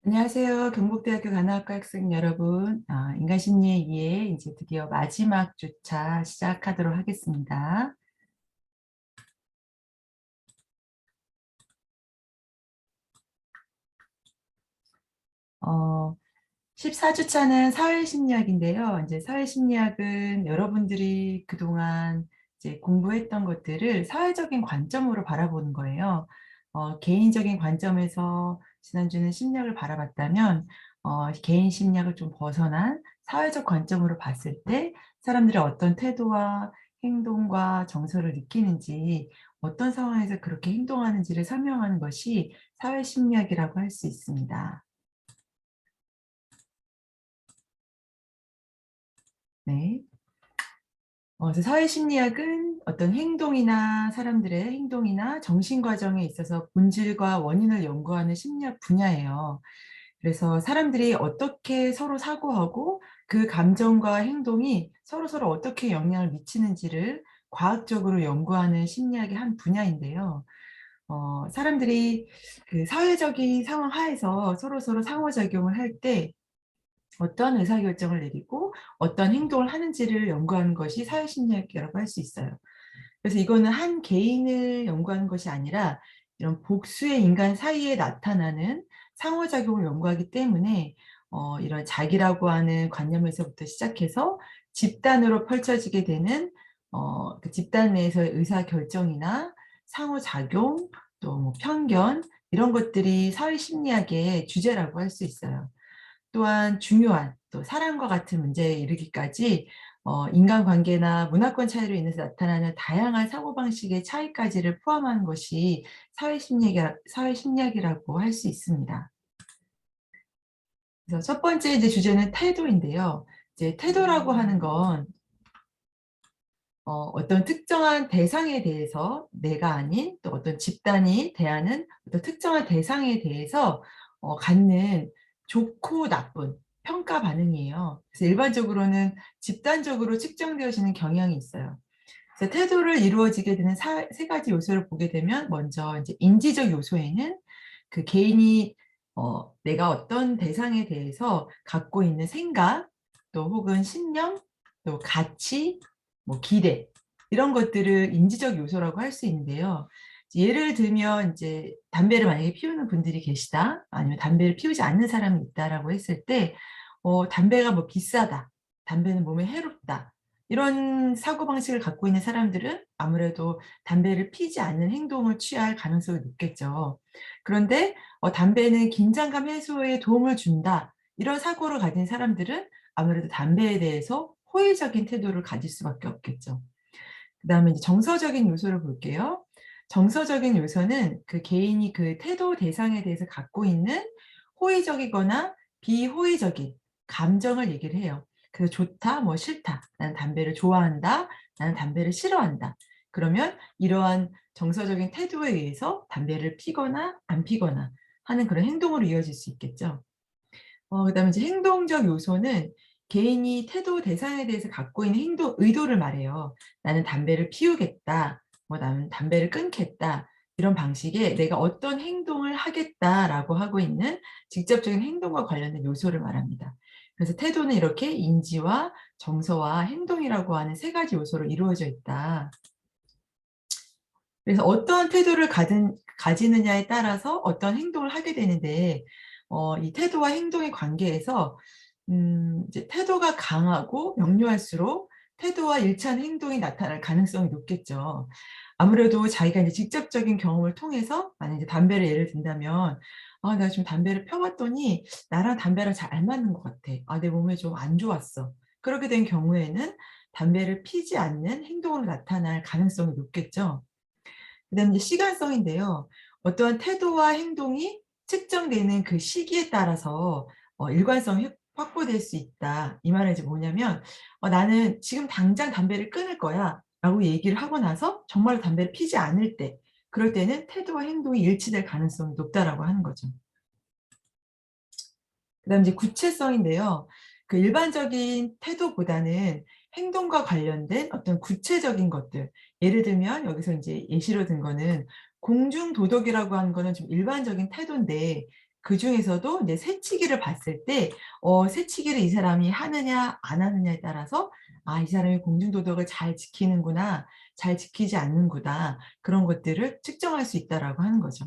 안녕하세요. 경북대학교 간호학과 학생 여러분. 인간심리에 의해 이제 드디어 마지막 주차 시작하도록 하겠습니다. 14주차는 사회심리학인데요. 이제 사회심리학은 여러분들이 그동안 이제 공부했던 것들을 사회적인 관점으로 바라보는 거예요. 개인적인 관점에서 지난주는 심리학을 바라봤다면, 개인 심리학을 좀 벗어난 사회적 관점으로 봤을 때 사람들의 어떤 태도와 행동과 정서를 느끼는지, 어떤 상황에서 그렇게 행동하는지를 설명하는 것이 사회심리학이라고 할 수 있습니다. 네. 그래서 사회심리학은 어떤 행동이나 사람들의 행동이나 정신 과정에 있어서 본질과 원인을 연구하는 심리학 분야예요. 그래서 사람들이 어떻게 서로 사고하고 그 감정과 행동이 서로서로 어떻게 영향을 미치는지를 과학적으로 연구하는 심리학의 한 분야인데요. 사람들이 그 사회적인 상황 하에서 서로서로 상호작용을 할때 어떤 의사결정을 내리고 어떤 행동을 하는지를 연구하는 것이 사회심리학이라고 할 수 있어요. 그래서 이거는 한 개인을 연구하는 것이 아니라 이런 복수의 인간 사이에 나타나는 상호작용을 연구하기 때문에 이런 자기라고 하는 관념에서부터 시작해서 집단으로 펼쳐지게 되는 그 집단 내에서의 의사결정이나 상호작용 또 뭐 편견 이런 것들이 사회심리학의 주제라고 할 수 있어요. 또한 중요한 또 사랑과 같은 문제에 이르기까지 인간관계나 문화권 차이로 인해서 나타나는 다양한 사고방식의 차이까지를 포함하는 것이 사회심리학이라고 할 수 있습니다. 그래서 첫 번째 이제 주제는 태도인데요. 이제 태도라고 하는 건 어떤 특정한 대상에 대해서 내가 아닌 또 어떤 집단이 대하는 어떤 특정한 대상에 대해서 갖는 좋고 나쁜 평가 반응이에요. 그래서 일반적으로는 집단적으로 측정되어지는 경향이 있어요. 그래서 태도를 이루어지게 되는 세 가지 요소를 보게 되면 먼저 이제 인지적 요소에는 그 개인이 내가 어떤 대상에 대해서 갖고 있는 생각 또 혹은 신념 또 가치 뭐 기대 이런 것들을 인지적 요소라고 할 수 있는데요. 예를 들면 이제 담배를 만약에 피우는 분들이 계시다 아니면 담배를 피우지 않는 사람이 있다라고 했을 때 담배가 뭐 비싸다 담배는 몸에 해롭다 이런 사고방식을 갖고 있는 사람들은 아무래도 담배를 피지 않는 행동을 취할 가능성이 높겠죠. 그런데 담배는 긴장감 해소에 도움을 준다. 이런 사고를 가진 사람들은 아무래도 담배에 대해서 호의적인 태도를 가질 수밖에 없겠죠. 그다음에 이제 정서적인 요소를 볼게요. 정서적인 요소는 그 개인이 그 태도 대상에 대해서 갖고 있는 호의적이거나 비호의적인 감정을 얘기를 해요. 그래서 좋다, 뭐 싫다. 나는 담배를 좋아한다. 나는 담배를 싫어한다. 그러면 이러한 정서적인 태도에 의해서 담배를 피거나 안 피거나 하는 그런 행동으로 이어질 수 있겠죠. 그다음에 이제 행동적 요소는 개인이 태도 대상에 대해서 갖고 있는 행동 의도를 말해요. '나는 담배를 피우겠다.' 뭐 '나는 담배를 끊겠다.' 이런 방식의 '내가 어떤 행동을 하겠다.'라고 하고 있는 직접적인 행동과 관련된 요소를 말합니다. 그래서 태도는 이렇게 인지와 정서와 행동이라고 하는 세 가지 요소로 이루어져 있다. 그래서 어떠한 태도를 가지느냐에 따라서 어떤 행동을 하게 되는데 이 태도와 행동의 관계에서 이제 태도가 강하고 명료할수록 태도와 일치하는 행동이 나타날 가능성이 높겠죠. 아무래도 자기가 이제 직접적인 경험을 통해서 만약에 담배를 예를 든다면 '아 내가 지금 담배를 펴 봤더니 나랑 담배랑 잘 안 맞는 것 같아. 아 내 몸에 좀 안 좋았어.' 그렇게 된 경우에는 담배를 피지 않는 행동으로 나타날 가능성이 높겠죠. 그다음에 이제 시간성인데요. 어떠한 태도와 행동이 측정되는 그 시기에 따라서 일관성이 확보될 수 있다. 이 말은 이제 뭐냐면 "나는 지금 당장 담배를 끊을 거야."라고 얘기를 하고 나서 정말로 담배를 피지 않을 때 그럴 때는 태도와 행동이 일치될 가능성이 높다라고 하는 거죠. 그다음에 이제 구체성인데요. 그 일반적인 태도보다는 행동과 관련된 어떤 구체적인 것들 예를 들면 여기서 인제 예시로 든 거는 공중 도덕이라고 하는 거는 좀 일반적인 태도인데 그중에서도 이제 새치기를 봤을 때 새치기를 이 사람이 하느냐 안 하느냐에 따라서 '아 이 사람이 공중도덕을 잘 지키는구나. 잘 지키지 않는구나.' 그런 것들을 측정할 수 있다라고 하는 거죠.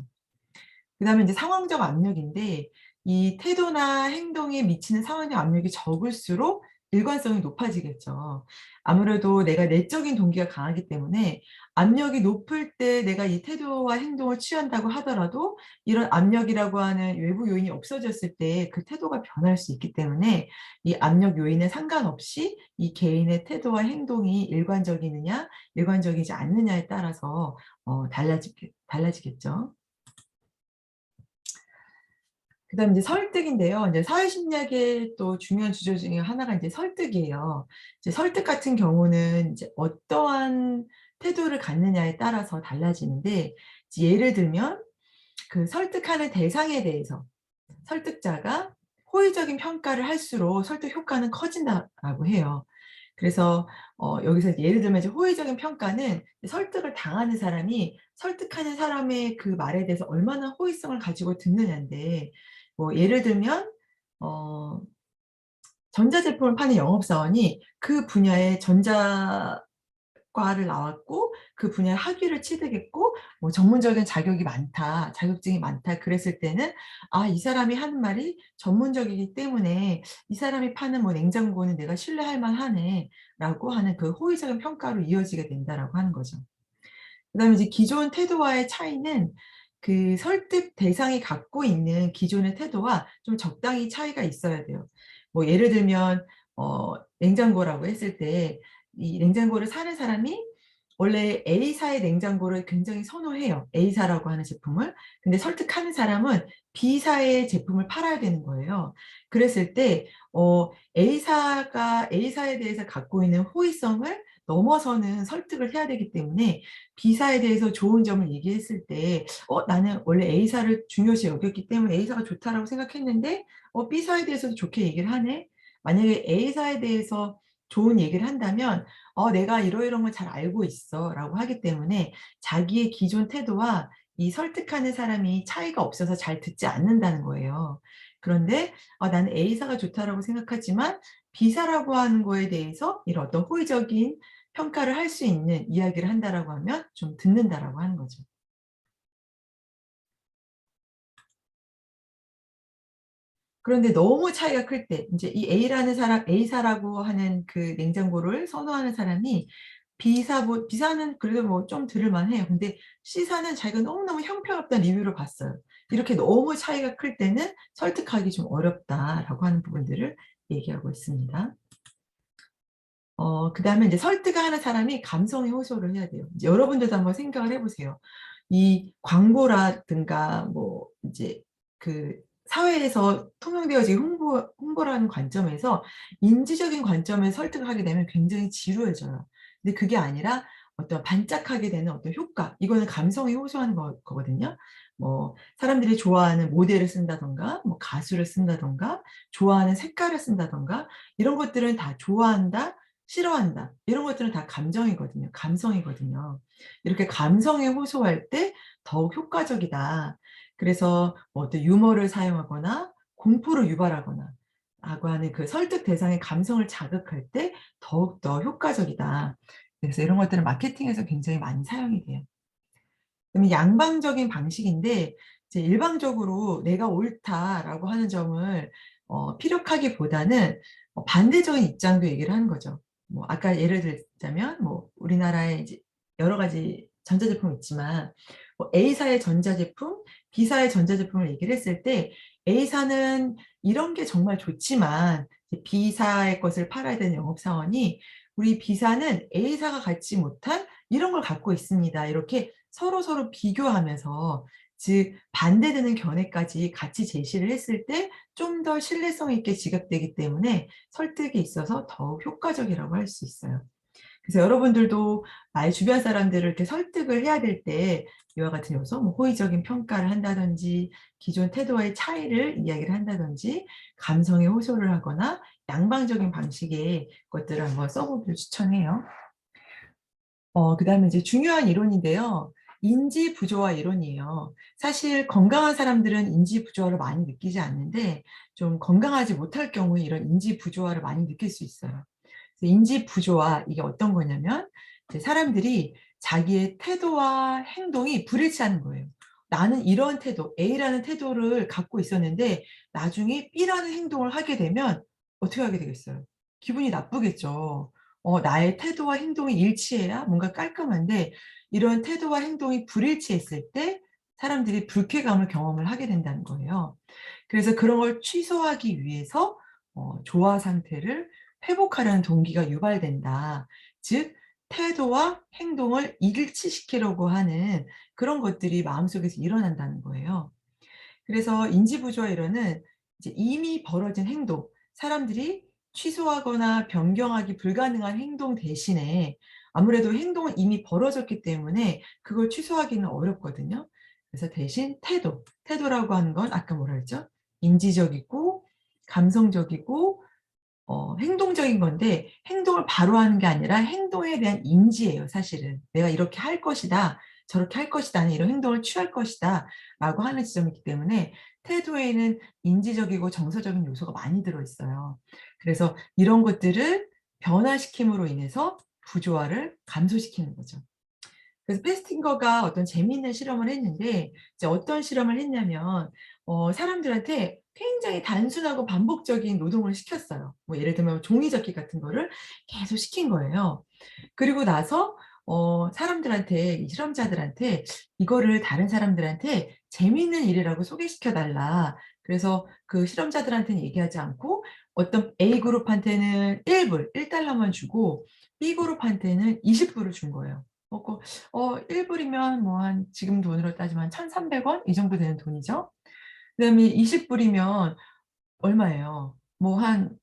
그다음에 인제 상황적 압력인데 이 태도나 행동에 미치는 상황적 압력이 적을수록 일관성이 높아지겠죠. 아무래도 내가 내적인 동기가 강하기 때문에 압력이 높을 때 내가 이 태도와 행동을 취한다고 하더라도 이런 압력이라고 하는 외부 요인이 없어졌을 때 그 태도가 변할 수 있기 때문에 이 압력 요인에 상관없이 이 개인의 태도와 행동이 일관적이느냐 일관적이지 않느냐에 따라서 달라지겠죠. 그다음에 이제 설득인데요. 이제 사회심리학의 또 중요한 주제 중에 하나가 이제 설득이에요. 이제 설득 같은 경우는 이제 어떠한 태도를 갖느냐에 따라서 달라지는데 이제 예를 들면 그 설득하는 대상에 대해서 설득자가 호의적인 평가를 할수록 설득 효과는 커진다라고 해요. 그래서 여기서 예를 들면 이제 호의적인 평가는 설득을 당하는 사람이 설득하는 사람의 그 말에 대해서 얼마나 호의성을 가지고 듣느냐인데 뭐 예를 들면 어 전자제품을 파는 영업사원이 그 분야의 전자과를 나왔고 그 분야에 학위를 취득했고 뭐 "전문적인 자격이 많다. 자격증이 많다." 그랬을 때는 '아 이 사람이 하는 말이 전문적이기 때문에 이 사람이 파는 뭐 냉장고는 내가 신뢰할 만하네.'라고 하는 그 호의적인 평가로 이어지게 된다라고 하는 거죠. 그다음에 이제 기존 태도와의 차이는 그 설득 대상이 갖고 있는 기존의 태도와 좀 적당히 차이가 있어야 돼요. 뭐 예를 들면 냉장고라고 했을 때 이 냉장고를 사는 사람이 원래 A사의 냉장고를 굉장히 선호해요, A사라고 하는 제품을. 근데 설득하는 사람은 B사의 제품을 팔아야 되는 거예요. 그랬을 때 A사에 대해서 갖고 있는 호의성을 넘어서는 설득을 해야 되기 때문에 B사에 대해서 좋은 점을 얘기했을 때 나는 원래 A사를 중요시 여겼기 때문에 A사가 좋다.'라고 생각했는데 B사에 대해서도 좋게 얘기를 하네.' 만약에 A사에 대해서 좋은 얘기를 한다면 내가 이러이러한 걸 잘 알고 있어."라고 하기 때문에 자기의 기존 태도와 이 설득하는 사람이 차이가 없어서 잘 듣지 않는다는 거예요. 그런데 나는 A사가 좋다.'라고 생각하지만 B사라고 하는 거에 대해서 이런 어떤 호의적인 평가를 할 수 있는 이야기를 한다라고 하면 좀 듣는다라고 하는 거죠. 그런데 너무 차이가 클 때 인제 이 A사라고 하는 그 냉장고를 선호하는 사람이 B사는 그래도 뭐 좀 들을 만해요. 근데 C사는 자기가 너무너무 형편없다는 리뷰를 봤어요. 이렇게 너무 차이가 클 때는 "설득하기 좀 어렵다."라고 하는 부분들을 얘기하고 있습니다. 그다음에 인제 설득을 하는 사람이 감성에 호소를 해야 돼요. 이제 여러분들도 한번 생각을 해 보세요. 이 광고라든가 뭐 이제 그 사회에서 통용되어진 홍보라는 관점에서 인지적인 관점에서 설득을 하게 되면 굉장히 지루해져요. 근데 그게 아니라 어떤 반짝하게 되는 어떤 효과, 이거는 감성에 호소하는 거거든요. 뭐 사람들이 좋아하는 모델을 쓴다든가 뭐 가수를 쓴다든가 좋아하는 색깔을 쓴다든가 이런 것들은 다 좋아한다, 싫어한다, 이런 것들은 다 감정이거든요. 감성이거든요. 이렇게 감성에 호소할 때 더욱 효과적이다. 그래서 뭐 어떤 유머를 사용하거나 공포를 유발하거나 라고 하는 그 설득 대상의 감성을 자극할 때 더욱더 효과적이다. 그래서 이런 것들은 마케팅에서 굉장히 많이 사용이 돼요. 그러면 양방적인 방식인데 이제 일방적으로 '내가 옳다.'라고 하는 점을 피력하기보다는 반대적인 입장도 얘기를 하는 거죠. 뭐 아까 예를 들자면 뭐 우리나라에 이제 여러 가지 전자제품이 있지만 뭐 A사의 전자제품, B사의 전자제품을 얘기를 했을 때 A사는 이런 게 정말 좋지만 이제 B사의 것을 팔아야 되는 영업사원이 "우리 B사는 A사가 갖지 못한 이런 걸 갖고 있습니다." 이렇게 서로서로 비교하면서 즉 반대되는 견해까지 같이 제시를 했을 때 좀 더 신뢰성 있게 지급되기 때문에 설득에 있어서 더욱 효과적이라고 할 수 있어요. 그래서 여러분들도 나의 주변 사람들을 이렇게 설득을 해야 될 때 이와 같은 요소 뭐 호의적인 평가를 한다든지 기존 태도와의 차이를 이야기를 한다든지 감성에 호소를 하거나 양방적인 방식의 것들을 한번 써 보기를 추천해요. 그다음에 이제 중요한 이론인데요. 인지 부조화 이론이에요. 사실 건강한 사람들은 인지 부조화를 많이 느끼지 않는데 좀 건강하지 못할 경우에 이런 인지 부조화를 많이 느낄 수 있어요. 그래서 인지 부조화 이게 어떤 거냐면 이제 사람들이 자기의 태도와 행동이 불일치하는 거예요. 나는 이런 태도, A라는 태도를 갖고 있었는데 나중에 B라는 행동을 하게 되면 어떻게 하게 되겠어요? 기분이 나쁘겠죠. 나의 태도와 행동이 일치해야 뭔가 깔끔한데 이런 태도와 행동이 불일치했을 때 사람들이 불쾌감을 경험을 하게 된다는 거예요. 그래서 그런 걸 취소하기 위해서 조화 상태를 회복하려는 동기가 유발된다. 즉 태도와 행동을 일치시키려고 하는 그런 것들이 마음속에서 일어난다는 거예요. 그래서 인지부조화 이론은 이제 이미 벌어진 행동, 사람들이 취소하거나 변경하기 불가능한 행동 대신에 아무래도 행동은 이미 벌어졌기 때문에 그걸 취소하기는 어렵거든요. 그래서 대신 태도, 태도라고 하는 건 아까 뭐라 했죠? 인지적이고 감성적이고 행동적인 건데 행동을 바로 하는 게 아니라 행동에 대한 인지예요 사실은. '내가 이렇게 할 것이다. 저렇게 할 것이다. 나는 이런 행동을 취할 것이다.'라고 하는 지점이기 때문에 태도에는 인지적이고 정서적인 요소가 많이 들어 있어요. 그래서 이런 것들을 변화시킴으로 인해서 부조화를 감소시키는 거죠. 그래서 페스팅거가 어떤 재미있는 실험을 했는데 이제 어떤 실험을 했냐면 사람들한테 굉장히 단순하고 반복적인 노동을 시켰어요. 뭐 예를 들면 종이접기 같은 거를 계속 시킨 거예요. 그리고 나서 사람들한테 이 실험자들한테 이거를 다른 사람들한테 재미있는 일이라고 소개시켜 달라. 그래서 그 실험자들한테는 얘기하지 않고 어떤 A 그룹한테는 1불, 1달러만 주고 B 그룹한테는 20불을 준 거예요. 그 1불이면 뭐 한 지금 돈으로 따지면 1,300원 이 정도 되는 돈이죠. 그다음에 20불이면 얼마예요? 뭐 한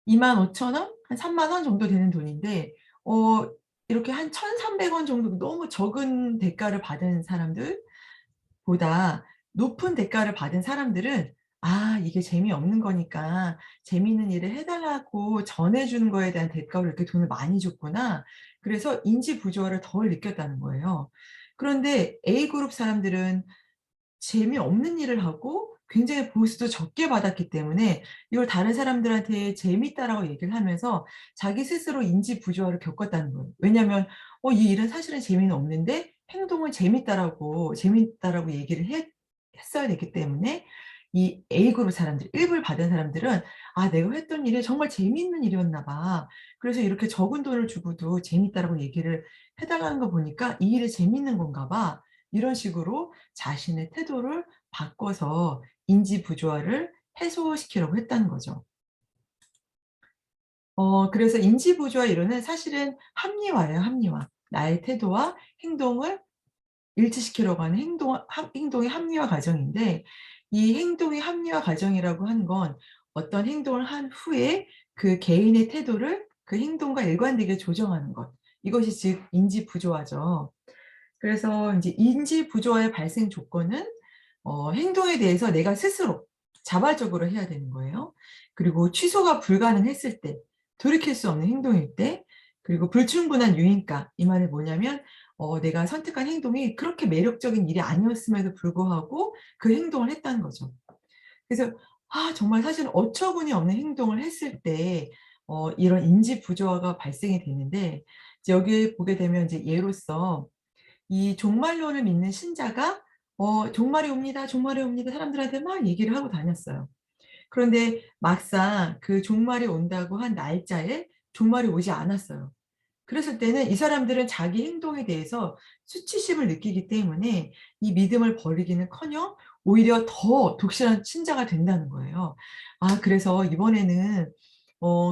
25,000원? 한 30,000원 정도 되는 돈인데 어 이렇게 한 1,300원 정도 너무 적은 대가를 받은 사람들보다 높은 대가를 받은 사람들은 '아 이게 재미없는 거니까 재미있는 일을 해 달라고 전해 주는 거에 대한 대가로 이렇게 돈을 많이 줬구나.' 그래서 인지 부조화를 덜 느꼈다는 거예요. 그런데 A 그룹 사람들은 재미없는 일을 하고 굉장히 보수도 적게 받았기 때문에 이걸 다른 사람들한테 "재밌다."라고 얘기를 하면서 자기 스스로 인지 부조화를 겪었다는 거예요. 왜냐하면 이 일은 사실은 재미는 없는데 행동은 재밌다라고 얘기를 했어야 됐기 때문에 이 A 그룹 사람들 1 불 받은 사람들은 '아 내가 했던 일이 정말 재미있는 일이었나 봐. 그래서 이렇게 적은 돈을 주고도 재밌다.'라고 얘기를 해 달라는 거 보니까 '이 일이 재밌는 건가 봐.' 이런 식으로 자신의 태도를 바꿔서 인지 부조화를 해소시키려고 했다는 거죠. 그래서 인지 부조화 이론은 사실은 합리화예요, 합리화. 나의 태도와 행동을 일치시키려고 하는 행동의 합리화 과정인데 이 행동의 합리화 과정이라고 하는 건 어떤 행동을 한 후에 그 개인의 태도를 그 행동과 일관되게 조정하는 것. 이것이 즉 인지 부조화죠. 그래서 인제 인지 부조화의 발생 조건은 행동에 대해서 내가 스스로 자발적으로 해야 되는 거예요. 그리고 취소가 불가능했을 때, 돌이킬 수 없는 행동일 때, 그리고 불충분한 유인가. 이 말은 뭐냐면 내가 선택한 행동이 그렇게 매력적인 일이 아니었음에도 불구하고 그 행동을 했다는 거죠. 그래서 정말 사실은 어처구니 없는 행동을 했을 때 이런 인지 부조화가 발생이 되는데 이제 여기 보게 되면 이제 예로서 이 종말론을 믿는 신자가 "종말이 옵니다. 종말이 옵니다." 사람들한테 막 얘기를 하고 다녔어요. 그런데 막상 그 종말이 온다고 한 날짜에 종말이 오지 않았어요. 그랬을 때는 이 사람들은 자기 행동에 대해서 수치심을 느끼기 때문에 이 믿음을 버리기는커녕 오히려 더 독실한 신자가 된다는 거예요. 그래서 이번에는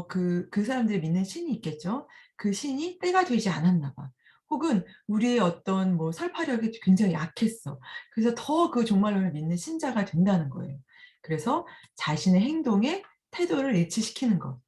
그 사람들이 믿는 신이 있겠죠. 그 신이 때가 되지 않았나 봐. 혹은 우리의 어떤 뭐 설파력이 굉장히 약했어. 그래서 더 그 종말론을 믿는 신자가 된다는 거예요. 그래서 자신의 행동에 태도를 일치시키는 것.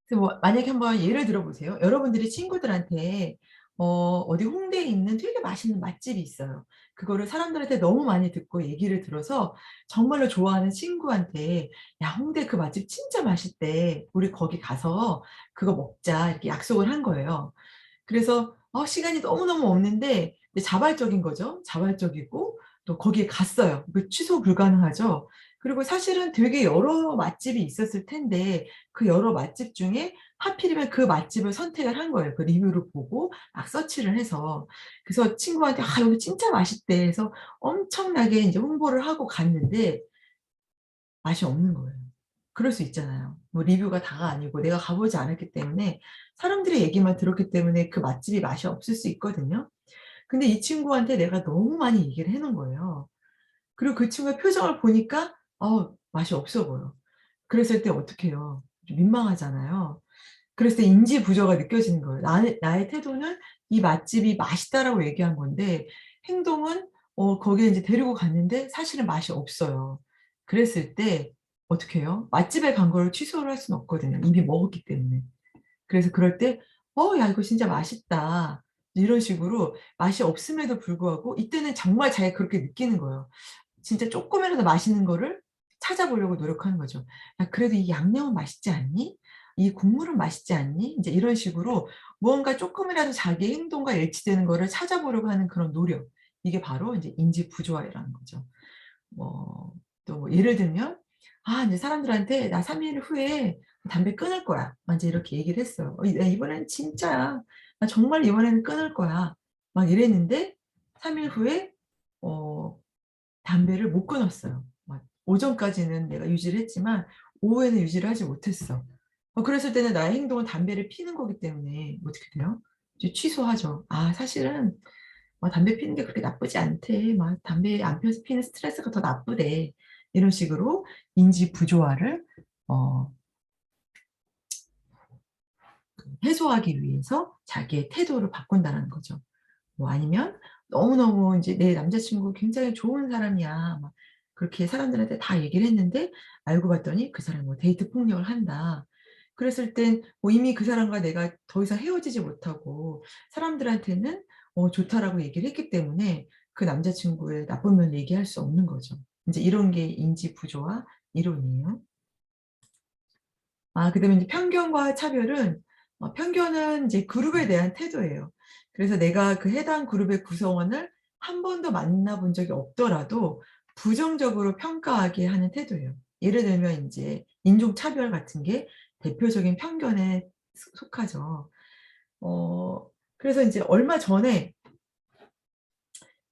그래서 뭐 만약에 한번 예를 들어 보세요. 여러분들이 친구들한테 어디 홍대에 있는 되게 맛있는 맛집이 있어요. 그거를 사람들한테 너무 많이 듣고 얘기를 들어서 정말로 좋아하는 친구한테 "야 홍대 그 맛집 진짜 맛있대. 우리 거기 가서 그거 먹자." 이렇게 약속을 한 거예요. 그래서 시간이 너무너무 없는데 이제 자발적인 거죠. 자발적이고 또 거기에 갔어요. 그 취소 불가능하죠. 그리고 사실은 되게 여러 맛집이 있었을 텐데 그 여러 맛집 중에 하필이면 그 맛집을 선택을 한 거예요. 그 리뷰를 보고 막 서치를 해서. 그래서 친구한테 "아 여기 진짜 맛있대." 해서 엄청나게 인제 홍보를 하고 갔는데 맛이 없는 거예요. 그럴 수 있잖아요. 뭐 리뷰가 다가 아니고 내가 가 보지 않았기 때문에 사람들의 얘기만 들었기 때문에 그 맛집이 맛이 없을 수 있거든요. 근데 이 친구한테 내가 너무 많이 얘기를 해 놓은 거예요. 그리고 그 친구의 표정을 보니까 맛이 없어 보여. 그랬을 때 어떡해요. 좀 민망하잖아요. 그랬을 때 인지 부조가 느껴지는 거예요. 나의 태도는 이 맛집이 맛있다라고 얘기한 건데 행동은 거기에 인제 데리고 갔는데 사실은 맛이 없어요. 그랬을 때 어떻게 해요? 맛집에 간 거를 취소를 할 수는 없거든요, 이미 먹었기 때문에. 그래서 그럴 때 야 이거 진짜 맛있다." 이런 식으로 맛이 없음에도 불구하고 이때는 정말 자기가 그렇게 느끼는 거예요. 진짜 쪼끔이라도 맛있는 거를 찾아보려고 노력하는 거죠. "야 그래도 이 양념은 맛있지 않니? 이 국물은 맛있지 않니?" 인제 이런 식으로 무언가 쪼끔이라도 자기의 행동과 일치되는 거를 찾아보려고 하는 그런 노력. 이게 바로 인제 인지 부조화라는 거죠. 뭐 또 뭐 예를 들면 인제 사람들한테 "나 3일 후에 담배 끊을 거야." 막 인제 이렇게 얘기를 했어요. "나 이번에는 진짜야. 나 정말 이번에는 끊을 거야." 막 이랬는데 3일 후에 어 담배를 못 끊었어요. 막 오전까지는 내가 유지를 했지만 오후에는 유지를 하지 못했어. 그랬을 때는 나의 행동은 담배를 피는 거기 때문에 어떻게 돼요? 이제 취소하죠. 사실은 담배 피는 게 그렇게 나쁘지 않대. 막 담배 안 피워서 피는 스트레스가 더 나쁘대." 이런 식으로 인지 부조화를 어 해소하기 위해서 자기의 태도를 바꾼다라는 거죠. 뭐 아니면 너무너무 인제 "내 남자친구 굉장히 좋은 사람이야." 막 그렇게 사람들한테 다 얘기를 했는데 알고 봤더니 그 사람이 뭐 데이트 폭력을 한다. 그랬을 땐 이미 그 사람과 내가 더 이상 헤어지지 못하고 사람들한테는 좋다라고 얘기를 했기 때문에 그 남자친구의 나쁜 면을 얘기할 수 없는 거죠. 인제 이런 게 인지 부조화 이론이에요. 그다음에 이제 편견과 차별은 편견은 이제 그룹에 대한 태도예요. 그래서 내가 그 해당 그룹의 구성원을 한 번도 만나 본 적이 없더라도 부정적으로 평가하게 하는 태도예요. 예를 들면 인제 인종 차별 같은 게 대표적인 편견에 속하죠. 어 그래서 인제 얼마 전에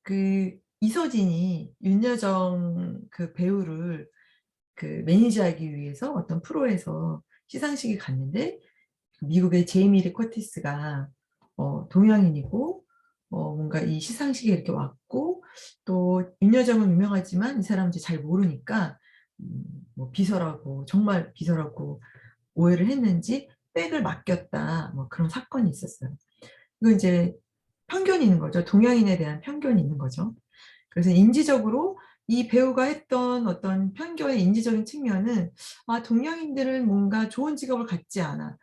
그 이서진이 윤여정 그 배우를 그 매니저하기 위해서 어떤 프로에서 시상식에 갔는데 미국의 제이미 리 커티스가 동양인이고 뭔가 이 시상식에 이렇게 왔고 또 윤여정은 유명하지만 이 사람은 이제 잘 모르니까 음 뭐 비서라고 정말 비서라고 오해를 했는지 백을 맡겼다. 뭐 그런 사건이 있었어요. 이거 인제 편견이 있는 거죠. 동양인에 대한 편견이 있는 거죠. 그래서 인지적으로 이 배우가 했던 어떤 편견의 인지적인 측면은 동양인들은 뭔가 좋은 직업을 갖지 않아.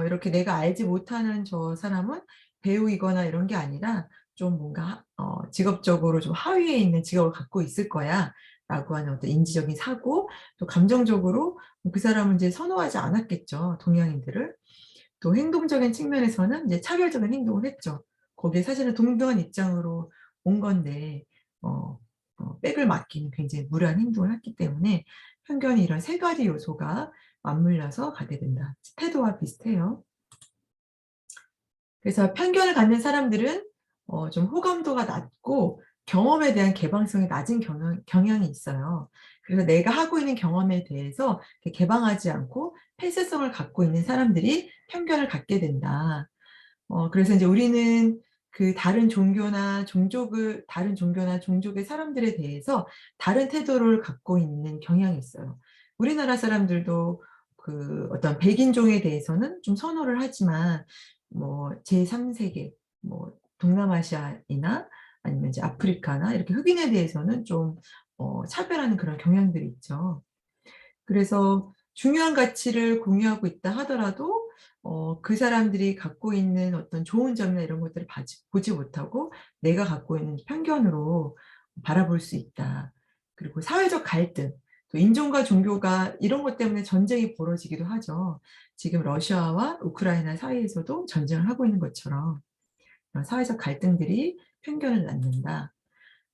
이렇게 내가 알지 못하는 저 사람은 배우이거나 이런 게 아니라 좀 뭔가 직업적으로 좀 하위에 있는 직업을 갖고 있을 거야'라고 하는 어떤 인지적인 사고 또 감정적으로 그 사람을 인제 선호하지 않았겠죠, 동양인들을. 또 행동적인 측면에서는 이제 차별적인 행동을 했죠. 거기에 사실은 동등한 입장으로 온 건데 어 백을 맡기는 굉장히 무례한 행동을 했기 때문에 편견이 이런 세 가지 요소가 맞물려서 가게 된다. 태도와 비슷해요. 그래서 편견을 갖는 사람들은 좀 호감도가 낮고 경험에 대한 개방성이 낮은 경향이 있어요. 그래서 내가 하고 있는 경험에 대해서 이렇게 개방하지 않고 폐쇄성을 갖고 있는 사람들이 편견을 갖게 된다. 그래서 인제 우리는 그 다른 종교나 종족의 사람들에 대해서 다른 태도를 갖고 있는 경향이 있어요. 우리나라 사람들도 그 어떤 백인종에 대해서는 좀 선호를 하지만 뭐 제3 세계 뭐 동남아시아이나 아니면 이제 아프리카나 이렇게 흑인에 대해서는 좀 차별하는 그런 경향들이 있죠. 그래서 중요한 가치를 공유하고 있다 하더라도 그 사람들이 갖고 있는 어떤 좋은 점이나 이런 것들을 보지 못하고 내가 갖고 있는 편견으로 바라볼 수 있다. 그리고 사회적 갈등, 또 인종과 종교가 이런 것 때문에 전쟁이 벌어지기도 하죠. 지금 러시아와 우크라이나 사이에서도 전쟁을 하고 있는 것처럼 사회적 갈등들이 편견을 낳는다.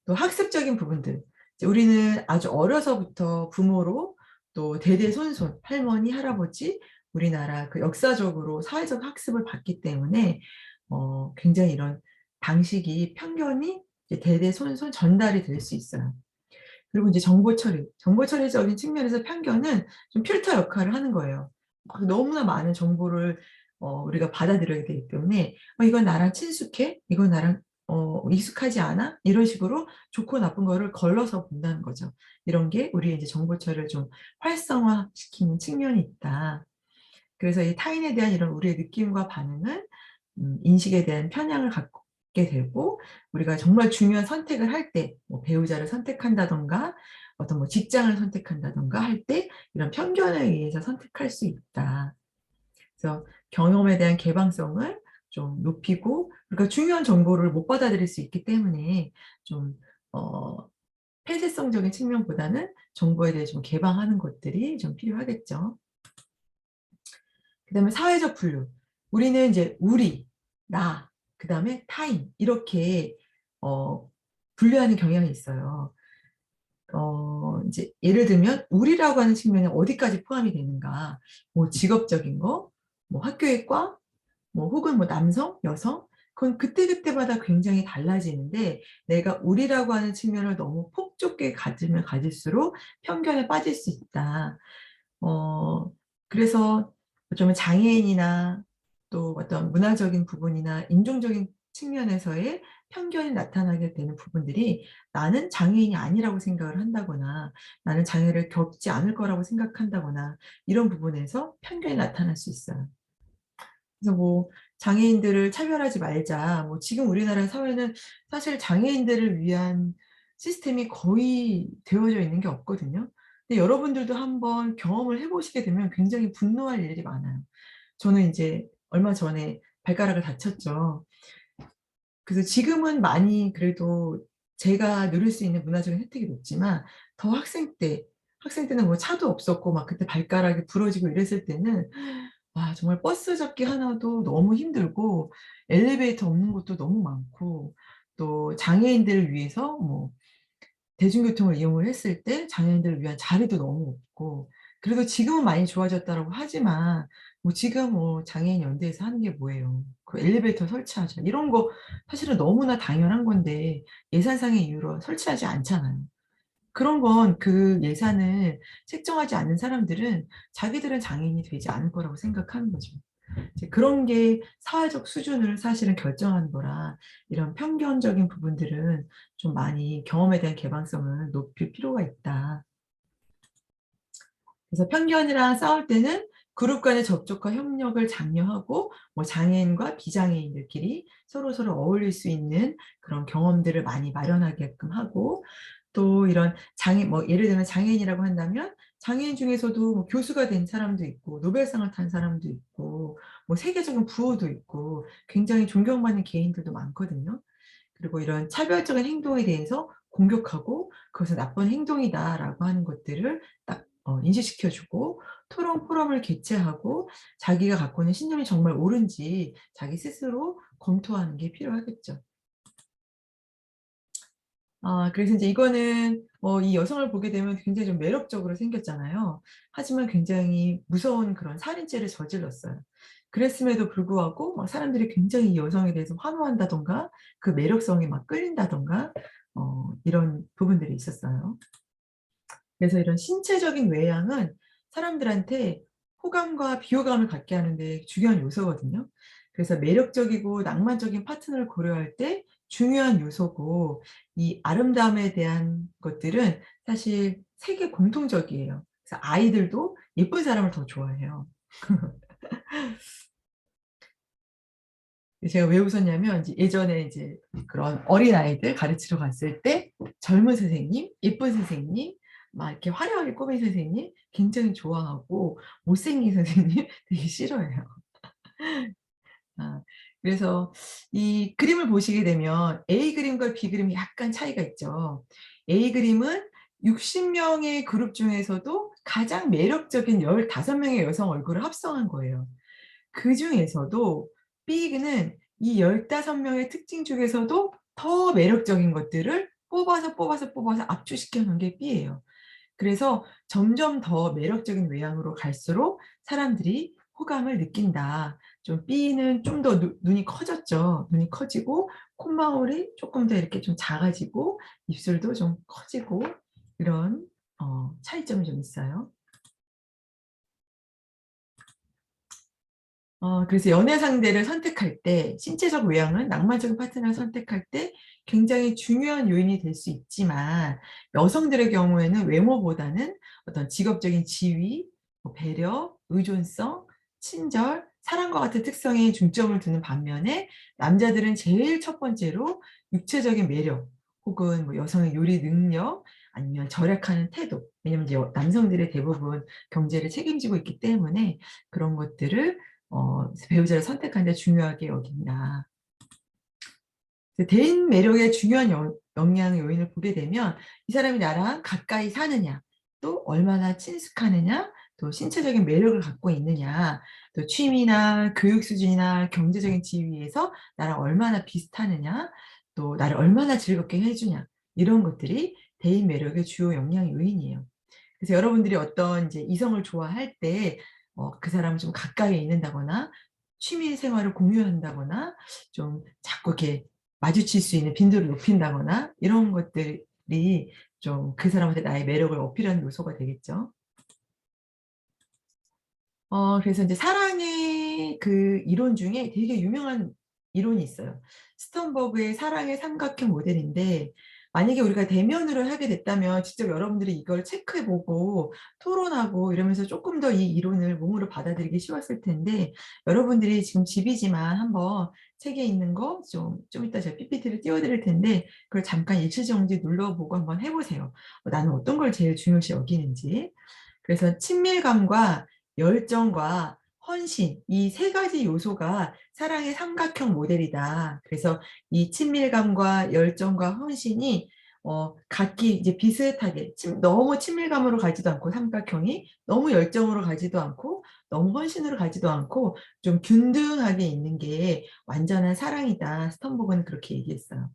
또 학습적인 부분들. 이제 우리는 아주 어려서부터 부모로 또 대대손손 할머니, 할아버지 우리나라 그 역사적으로 사회적 학습을 받기 때문에 굉장히 이런 방식이 편견이 이제 대대손손 전달이 될 수 있어요. 그리고 이제 정보 처리, 정보 처리적인 측면에서 편견은 좀 필터 역할을 하는 거예요. 막 너무나 많은 정보를 우리가 받아들여야 되기 때문에 이건 나랑 친숙해? 이건 나랑 익숙하지 않아? 이런 식으로 좋고 나쁜 거를 걸러서 본다는 거죠. 이런 게 우리의 이제 정보 처리를 좀 활성화시키는 측면이 있다. 그래서 이 타인에 대한 이런 우리의 느낌과 반응은 인식에 대한 편향을 갖게 되고, 우리가 정말 중요한 선택을 할 때, 뭐 배우자를 선택한다든가 어떤 뭐 직장을 선택한다든가 할 때 이런 편견에 의해서 선택할 수 있다. 그래서 경험에 대한 개방성을 좀 높이고, 그러니까 중요한 정보를 못 받아들일 수 있기 때문에 좀 폐쇄성적인 측면보다는 정보에 대해 좀 개방하는 것들이 좀 필요하겠죠. 그다음에 사회적 분류. 우리는 이제 우리, 나, 그다음에 타인 이렇게 어 분류하는 경향이 있어요. 이제 예를 들면 우리라고 하는 측면에 어디까지 포함이 되는가? 뭐 직업적인 거, 뭐 학교의 과, 뭐 혹은 뭐 남성, 여성, 그건 그때그때마다 굉장히 달라지는데, 내가 우리라고 하는 측면을 너무 폭좁게 가지면 가질수록 편견에 빠질 수 있다. 어, 그래서 어쩌면 장애인이나 또 어떤 문화적인 부분이나 인종적인 측면에서의 편견이 나타나게 되는 부분들이, 나는 장애인이 아니라고 생각을 한다거나 나는 장애를 겪지 않을 거라고 생각한다거나 이런 부분에서 편견이 나타날 수 있어요. 그래서 뭐 장애인들을 차별하지 말자. 뭐 지금 우리나라 사회는 사실 장애인들을 위한 시스템이 거의 되어져 있는 게 없거든요. 근데 여러분들도 한번 경험을 해보시게 되면 굉장히 분노할 일이 많아요. 저는 이제 얼마 전에 발가락을 다쳤죠. 그래서 지금은 많이 그래도 제가 누릴 수 있는 문화적인 혜택이 높지만, 더 학생 때는 뭐 차도 없었고 막 그때 발가락이 부러지고 이랬을 때는 정말 버스 잡기 하나도 너무 힘들고 엘리베이터 없는 곳도 너무 많고, 또 장애인들을 위해서 뭐 대중교통을 이용을 했을 때 장애인들을 위한 자리도 너무 없고. 그래도 지금은 많이 좋아졌다라고 하지만 뭐 지금 뭐 장애인 연대에서 하는 게 뭐예요. 그 엘리베이터 설치하자 이런 거 사실은 너무나 당연한 건데 예산상의 이유로 설치하지 않잖아요. 그런 건 그 예산을 책정하지 않는 사람들은 자기들은 장애인이 되지 않을 거라고 생각하는 거죠. 이제 그런 게 사회적 수준을 사실은 결정하는 거라, 이런 편견적인 부분들은 좀 많이 경험에 대한 개방성을 높일 필요가 있다. 그래서 편견이랑 싸울 때는 그룹 간의 접촉과 협력을 장려하고, 뭐 장애인과 비장애인들끼리 서로서로 어울릴 수 있는 그런 경험들을 많이 마련하게끔 하고, 또 이런 뭐 예를 들면 장애인이라고 한다면 장애인 중에서도 뭐 교수가 된 사람도 있고 노벨상을 탄 사람도 있고 뭐 세계적인 부호도 있고 굉장히 존경받는 개인들도 많거든요. 그리고 이런 차별적인 행동에 대해서 공격하고 그것은 나쁜 행동이다라고 하는 것들을 딱 인지시켜 주고, 토론 포럼을 개최하고 자기가 갖고 있는 신념이 정말 옳은지 자기 스스로 검토하는 게 필요하겠죠. 그래서 인제 이거는 이 여성을 보게 되면 굉장히 좀 매력적으로 생겼잖아요. 하지만 굉장히 무서운 그런 살인죄를 저질렀어요. 그랬음에도 불구하고 막 사람들이 굉장히 이 여성에 대해서 환호한다든가 그 매력성에 막 끌린다든가 이런 부분들이 있었어요. 그래서 이런 신체적인 외양은 사람들한테 호감과 비호감을 갖게 하는 데 중요한 요소거든요. 그래서 매력적이고 낭만적인 파트너를 고려할 때 중요한 요소고, 이 아름다움에 대한 것들은 사실 세계 공통적이에요. 그래서 아이들도 예쁜 사람을 더 좋아해요. 제가 왜 웃었냐면 이제 예전에 이제 그런 어린아이들 가르치러 갔을 때 젊은 선생님, 예쁜 선생님, 막 이렇게 화려하게 꾸민 선생님 굉장히 좋아하고, 못생긴 선생님 되게 싫어해요. 아 그래서 이 그림을 보시게 되면 A 그림과 B 그림이 약간 차이가 있죠. A 그림은 60 명의 그룹 중에서도 가장 매력적인 15 명의 여성 얼굴을 합성한 거예요. 그중에서도 B는 이 15 명의 특징 중에서도 더 매력적인 것들을 뽑아서 압축시켜 놓은 게 B예요. 그래서 점점 더 매력적인 외향으로 갈수록 사람들이 호감을 느낀다. 좀 B는 좀 더 눈이 커졌죠. 눈이 커지고 콧망울이 쪼끔 더 이렇게 좀 작아지고 입술도 좀 커지고 이런 차이점이 좀 있어요. 그래서 연애 상대를 선택할 때 신체적 외향은 낭만적인 파트너를 선택할 때 굉장히 중요한 요인이 될 수 있지만 여성들의 경우에는 외모보다는 어떤 직업적인 지위, 뭐 배려, 의존성, 친절, 사랑과 같은 특성에 중점을 두는 반면에 남자들은 제일 첫 번째로 육체적인 매력 혹은 뭐 여성의 요리 능력 아니면 절약하는 태도 왜냐면 이제 남성들이 대부분 경제를 책임지고 있기 때문에 그런 것들을 배우자를 선택하는 데 중요하게 여긴다. 대인 매력의 중요한 영향 요인을 보게 되면 이 사람이 나랑 가까이 사느냐, 또 얼마나 친숙하느냐, 또 신체적인 매력을 갖고 있느냐, 또 취미나 교육 수준이나 경제적인 지위에서 나랑 얼마나 비슷하느냐, 또 나를 얼마나 즐겁게 해 주냐 이런 것들이 대인 매력의 주요 영향 요인이에요. 그래서 여러분들이 어떤 이제 이성을 좋아할 때 그 사람을 좀 가까이에 있는다거나 취미 생활을 공유한다거나 좀 자꾸 이렇게 마주칠 수 있는 빈도를 높인다거나 이런 것들이 좀 그 사람한테 나의 매력을 어필하는 요소가 되겠죠. 그래서 인제 사랑의 그 이론 중에 되게 유명한 이론이 있어요. 스턴버그의 사랑의 삼각형 모델인데 만약에 우리가 대면으로 하게 됐다면 직접 여러분들이 이걸 체크해 보고 토론하고 이러면서 쪼끔 더 이 이론을 몸으로 받아들이기 쉬웠을 텐데 여러분들이 지금 집이지만 한번 책에 있는 거 좀 이따 제가 PPT를 띄워 드릴 텐데 그걸 잠깐 일치정지 눌러 보고 한번 해 보세요. 나는 어떤 걸 제일 중요시 여기는지. 그래서 친밀감과 열정과 헌신 이 세 가지 요소가 사랑의 삼각형 모델이다. 그래서 이 친밀감과 열정과 헌신이 각기 이제 비슷하게 너무 친밀감으로 가지도 않고 삼각형이 너무 열정으로 가지도 않고 너무 헌신으로 가지도 않고 좀 균등하게 있는 게 완전한 사랑이다. 스턴버그는 그렇게 얘기했어요.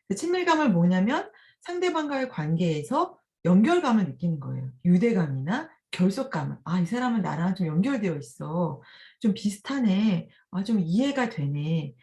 그 친밀감은 뭐냐면 상대방과의 관계에서 연결감을 느끼는 거예요. 유대감이나 결속감을. '아 이 사람은 나랑 좀 연결되어 있어. 좀 비슷하네. 아 좀 이해가 되네.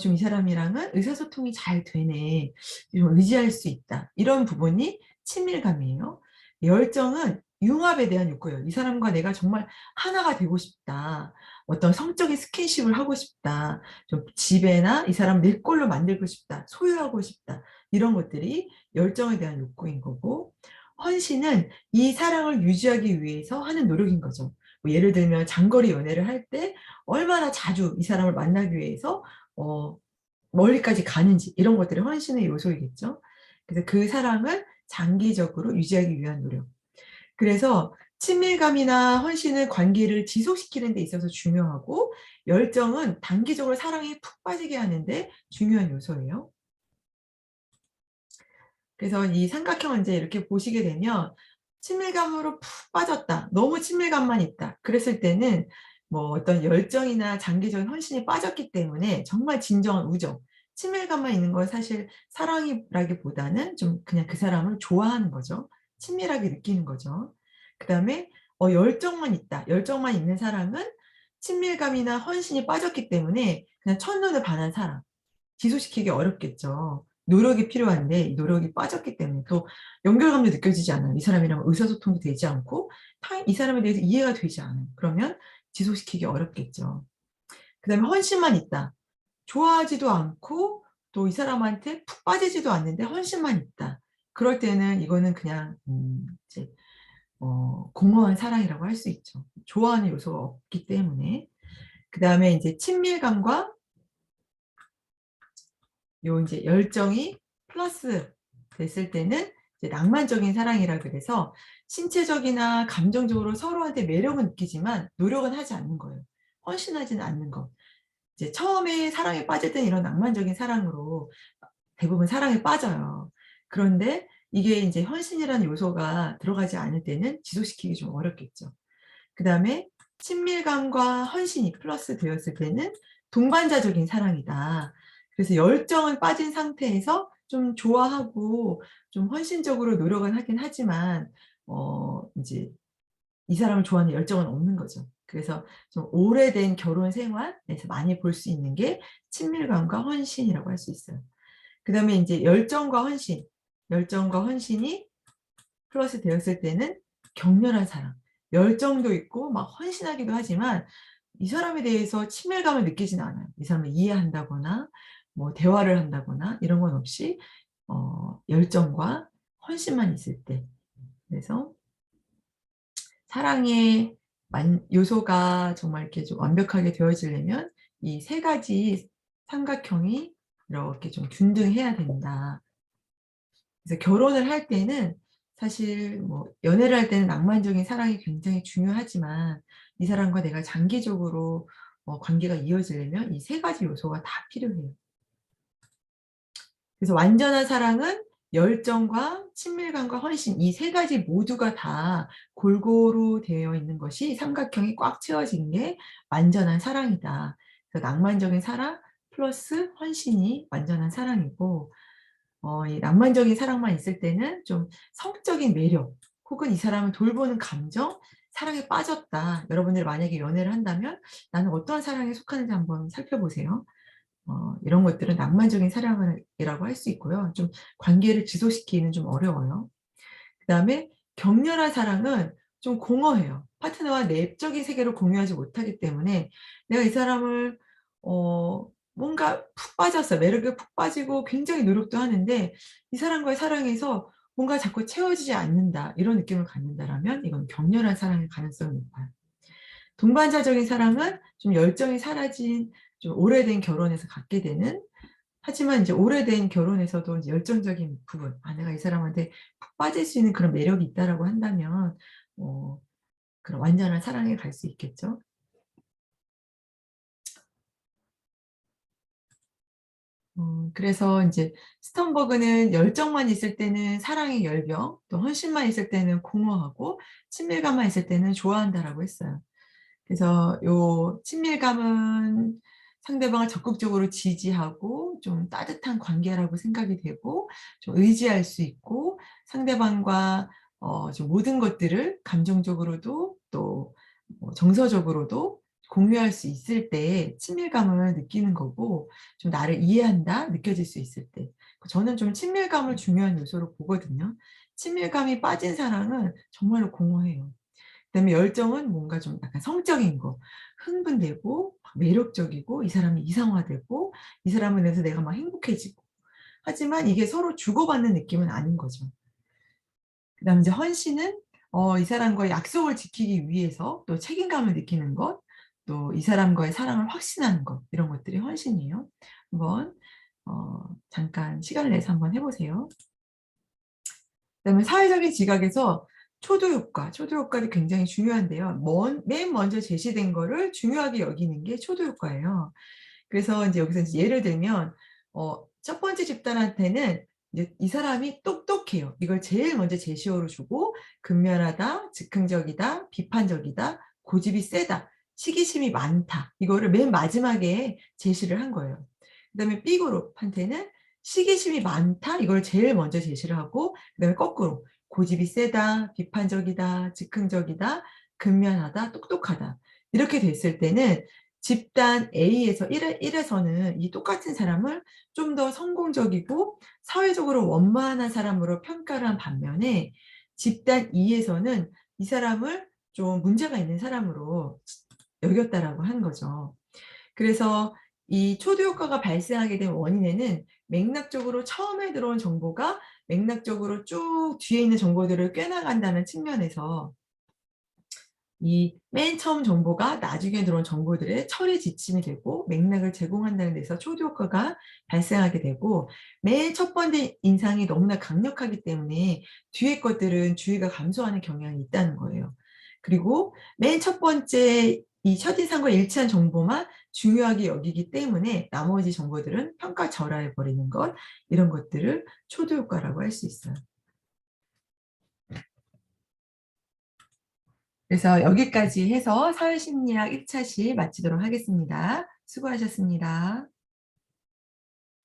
좀 이 사람이랑은 의사소통이 잘 되네. 좀 의지할 수 있다.' 이런 부분이 친밀감이에요. 열정은 융합에 대한 욕구예요. '이 사람과 내가 정말 하나가 되고 싶다. 어떤 성적인 스킨십을 하고 싶다. 좀 지배나 이 사람 내 걸로 만들고 싶다. 소유하고 싶다.' 이런 것들이 열정에 대한 욕구인 거고 헌신은 이 사랑을 유지하기 위해서 하는 노력인 거죠. 뭐 예를 들면 장거리 연애를 할 때 얼마나 자주 이 사람을 만나기 위해서 어 멀리까지 가는지 이런 것들이 헌신의 요소이겠죠. 그래서 그 사랑을 장기적으로 유지하기 위한 노력. 그래서 친밀감이나 헌신은 관계를 지속시키는 데 있어서 중요하고 열정은 단기적으로 사랑에 푹 빠지게 하는 데 중요한 요소예요. 그래서 이 삼각형을 인제 이렇게 보시게 되면 친밀감으로 푹 빠졌다. 너무 친밀감만 있다. 그랬을 때는 뭐 어떤 열정이나 장기적인 헌신이 빠졌기 때문에 정말 진정한 우정, 친밀감만 있는 건 사실 사랑이라기보다는 좀 그냥 그 사람을 좋아하는 거죠. 친밀하게 느끼는 거죠. 그다음에 열정만 있다. 열정만 있는 사랑은 친밀감이나 헌신이 빠졌기 때문에 그냥 첫눈에 반한 사랑. 지속시키기 어렵겠죠. 노력이 필요한데 이 노력이 빠졌기 때문에 또 연결감도 느껴지지 않아요. 이 사람이랑 의사소통이 되지 않고 이 사람에 대해서 이해가 되지 않아요. 그러면 지속시키기 어렵겠죠. 그다음에 헌신만 있다. 좋아하지도 않고 또 이 사람한테 푹 빠지지도 않는데 헌신만 있다. 그럴 때는 이거는 그냥 이제 공허한 사랑이라고 할 수 있죠. 좋아하는 요소가 없기 때문에. 그다음에 인제 친밀감과 요 인제 열정이 플러스 됐을 때는 이제 낭만적인 사랑이라 그래서 신체적이나 감정적으로 서로한테 매력은 느끼지만 노력은 하지 않는 거예요. 헌신하지는 않는 것. 이제 처음에 사랑에 빠질 때는 이런 낭만적인 사랑으로 대부분 사랑에 빠져요. 그런데 이게 이제 헌신이라는 요소가 들어가지 않을 때는 지속시키기 좀 어렵겠죠. 그다음에 친밀감과 헌신이 플러스 되었을 때는 동반자적인 사랑이다. 그래서 열정은 빠진 상태에서 좀 좋아하고 좀 헌신적으로 노력은 하긴 하지만 인제 이 사람을 좋아하는 열정은 없는 거죠. 그래서 좀 오래된 결혼 생활에서 많이 볼 수 있는 게 친밀감과 헌신이라고 할 수 있어요. 그다음에 인제 열정과 헌신이 플러스 되었을 때는 격렬한 사랑. 열정도 있고 막 헌신하기도 하지만 이 사람에 대해서 친밀감을 느끼지는 않아요. 이 사람을 이해한다거나 뭐 대화를 한다거나 이런 건 없이 열정과 헌신만 있을 때. 그래서 사랑의 요소가 정말 이렇게 좀 완벽하게 되어지려면 이 세 가지 삼각형이 이렇게 좀 균등해야 된다. 그래서 결혼을 할 때는 사실 뭐 연애를 할 때는 낭만적인 사랑이 굉장히 중요하지만 이 사람과 내가 장기적으로 관계가 이어지려면 이 세 가지 요소가 다 필요해요. 그래서 완전한 사랑은 열정과 친밀감과 헌신 이 세 가지 모두가 다 골고루 되어 있는 것이 삼각형이 꽉 채워진 게 완전한 사랑이다. 그래서 낭만적인 사랑 플러스 헌신이 완전한 사랑이고 이 낭만적인 사랑만 있을 때는 좀 성적인 매력 혹은 이 사람을 돌보는 감정, 사랑에 빠졌다. 여러분들이 만약에 연애를 한다면 나는 어떠한 사랑에 속하는지 한번 살펴보세요. 이런 것들은 낭만적인 사랑이라고 할 수 있고요. 좀 관계를 지속시키기는 좀 어려워요. 그다음에 격렬한 사랑은 좀 공허해요. 파트너와 내적인 세계를 공유하지 못하기 때문에 내가 이 사람을 뭔가 푹 빠졌어요. 매력에 푹 빠지고 굉장히 노력도 하는데 이 사람과의 사랑에서 뭔가 자꾸 채워지지 않는다. 이런 느낌을 갖는다라면 이건 격렬한 사랑일 가능성이 높아요. 동반자적인 사랑은 좀 열정이 사라진 좀 오래된 결혼에서 갖게 되는 하지만 이제 오래된 결혼에서도 이제 열정적인 부분 '아 내가 이 사람한테 푹 빠질 수 있는 그런 매력이 있다.'라고 한다면 어 그런 완전한 사랑에 갈 수 있겠죠. 그래서 인제 스턴버그는 열정만 있을 때는 사랑의 열병, 또 헌신만 있을 때는 공허하고 친밀감만 있을 때는 좋아한다라고 했어요. 그래서 요 친밀감은 상대방을 적극적으로 지지하고 좀 따뜻한 관계라고 생각이 되고 좀 의지할 수 있고 상대방과 좀 모든 것들을 감정적으로도 또 정서적으로도 공유할 수 있을 때 친밀감을 느끼는 거고 좀 '나를 이해한다.' 느껴질 수 있을 때. 저는 좀 친밀감을 중요한 요소로 보거든요. 친밀감이 빠진 사랑은 정말로 공허해요. 그다음에 열정은 뭔가 좀 약간 성적인 거. 흥분되고 막 매력적이고 이 사람이 이상화되고 이 사람을 인해서 내가 막 행복해지고. 하지만 이게 서로 주고받는 느낌은 아닌 거죠. 그다음에 이제 헌신은 이 사람과의 약속을 지키기 위해서 또 책임감을 느끼는 것, 또 이 사람과의 사랑을 확신하는 것 이런 것들이 헌신이에요. 한번 잠깐 시간을 내서 한번 해 보세요. 그다음에 사회적인 지각에서 초도 효과도 굉장히 중요한데요. 맨 먼저 제시된 거를 중요하게 여기는 게 초도 효과예요. 그래서 인제 여기서 이제 예를 들면 첫 번째 집단한테는 이제 이 사람이 똑똑해요. 이걸 제일 먼저 제시어로 주고 근면하다, 즉흥적이다, 비판적이다, 고집이 세다, 시기심이 많다. 이거를 맨 마지막에 제시를 한 거예요. 그다음에 B 그룹한테는 시기심이 많다 이걸 제일 먼저 제시를 하고 그다음에 거꾸로 고집이 세다, 비판적이다, 즉흥적이다, 근면하다, 똑똑하다. 이렇게 됐을 때는 집단 A에서 1 에서는 이 똑같은 사람을 좀 더 성공적이고 사회적으로 원만한 사람으로 평가를 한 반면에 집단 E에서는 이 사람을 좀 문제가 있는 사람으로 여겼다라고 하는 거죠. 그래서 이 초도 효과가 발생하게 된 원인에는 맥락적으로 처음에 들어온 정보가 맥락적으로 쭉 뒤에 있는 정보들을 꿰나간다는 측면에서 이 맨 처음 정보가 나중에 들어온 정보들의 처리 지침이 되고 맥락을 제공한다는 데서 초도 효과가 발생하게 되고 맨 첫 번째 인상이 너무나 강력하기 때문에 뒤에 것들은 주의가 감소하는 경향이 있다는 거예요. 그리고 맨 첫 번째 이 첫인상과 일치한 정보만 중요하게 여기기 때문에 나머지 정보들은 평가절하해 버리는 것, 이런 것들을 초도 효과라고 할 수 있어요. 그래서 여기까지 해서 사회심리학 1차 시 마치도록 하겠습니다. 수고하셨습니다.